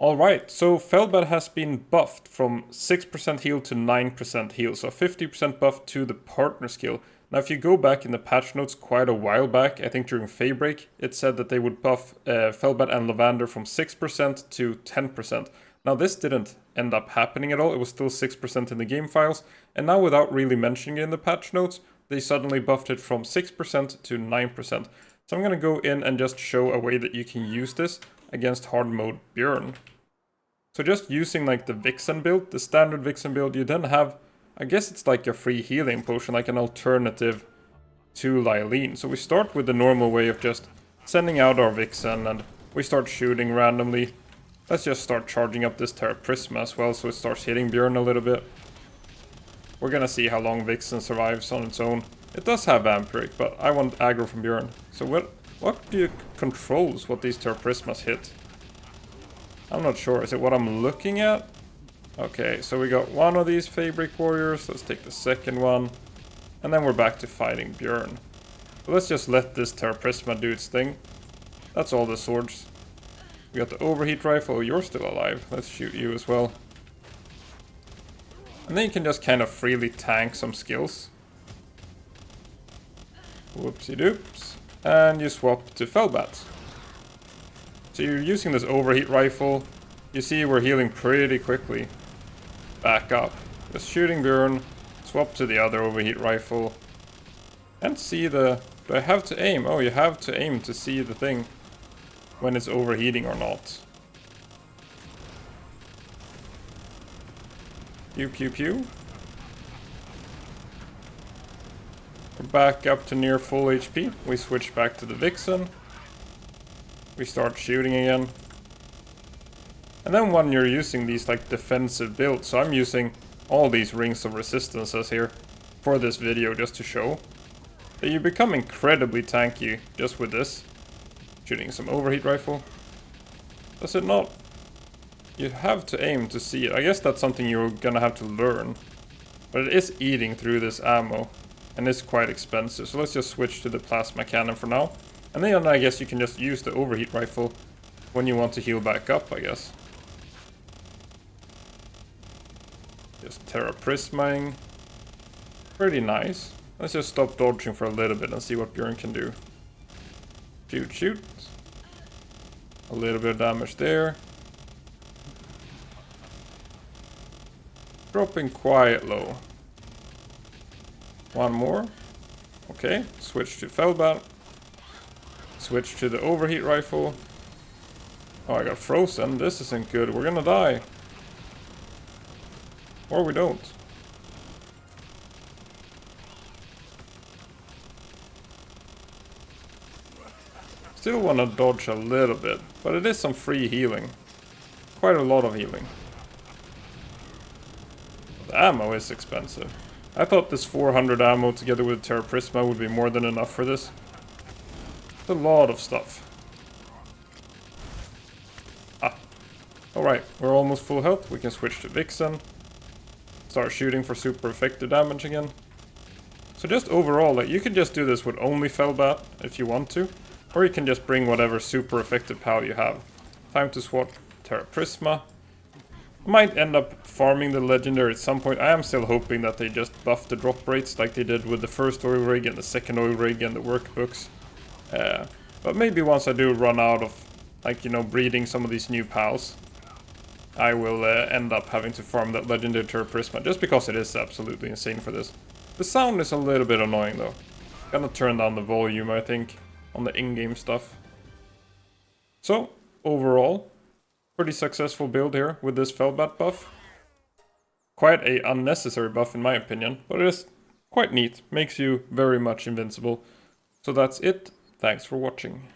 Alright, so Felbat has been buffed from 6% heal to 9% heal, so 50% buff to the partner skill. Now if you go back in the patch notes quite a while back, I think during Faybreak, it said that they would buff Felbat and Lovander from 6% to 10%. Now this didn't end up happening at all, it was still 6% in the game files, and now without really mentioning it in the patch notes, they suddenly buffed it from 6% to 9%. So I'm gonna go in and just show a way that you can use this against hard mode Bjorn. So just using like the Vixen build, the standard Vixen build, you then have, I guess it's like a free healing potion, like an alternative to Lylene. So we start with the normal way of just sending out our Vixen and we start shooting randomly. Let's just start charging up this Terra Prisma as well so it starts hitting Bjorn a little bit. We're gonna see how long Vixen survives on its own. It does have Vampiric, but I want aggro from Bjorn. So what do you controls what these Terra Prismas hit? I'm not sure. Is it what I'm looking at? Okay, so we got one of these Fabric Warriors. Let's take the second one. And then we're back to fighting Bjorn. So let's just let this Terra Prisma do its thing. That's all the swords. We got the overheat rifle. You're still alive. Let's shoot you as well. And then you can just kind of freely tank some skills. Whoopsie doops. And you swap to Felbat. So you're using this overheat rifle. You see we're healing pretty quickly. Back up. Just shooting Bjorn. Swap to the other overheat rifle. And see the... Do I have to aim? Oh, you have to aim to see the thing. When it's overheating or not. Pew pew pew. We're back up to near full HP. We switch back to the Vixen. We start shooting again. And then when you're using these like defensive builds, so I'm using all these rings of resistances here for this video just to show that you become incredibly tanky just with this. Shooting some overheat rifle. Does it not? You have to aim to see it. I guess that's something you're gonna have to learn. But it is eating through this ammo. And it's quite expensive. So let's just switch to the plasma cannon for now. And then I guess you can just use the overheat rifle when you want to heal back up, I guess. Just Terra Prismaing. Pretty nice. Let's just stop dodging for a little bit and see what Bjorn can do. Shoot, shoot. A little bit of damage there. Dropping quite low. One more. Okay, switch to Felbat. Switch to the overheat rifle. Oh, I got frozen. This isn't good. We're gonna die. Or we don't. Still want to dodge a little bit, but it is some free healing. Quite a lot of healing. The ammo is expensive. I thought this 400 ammo together with Terra Prisma would be more than enough for this. It's a lot of stuff. Alright, we're almost full health. We can switch to Vixen. Start shooting for super effective damage again. So just overall, like, you can just do this with only Felbat if you want to. Or you can just bring whatever super effective pal you have. Time to swap Terra Prisma. I might end up farming the legendary at some point. I am still hoping that they just buff the drop rates like they did with the first oil rig and the second oil rig and the workbooks. But maybe once I do run out of, like, you know, breeding some of these new pals, I will end up having to farm that legendary Terra Prisma, just because it is absolutely insane for this. The sound is a little bit annoying though. Gonna turn down the volume, I think, on the in-game stuff. So, overall, pretty successful build here with this Felbat buff. Quite a unnecessary buff in my opinion, but it is quite neat. Makes you very much invincible. So that's it. Thanks for watching.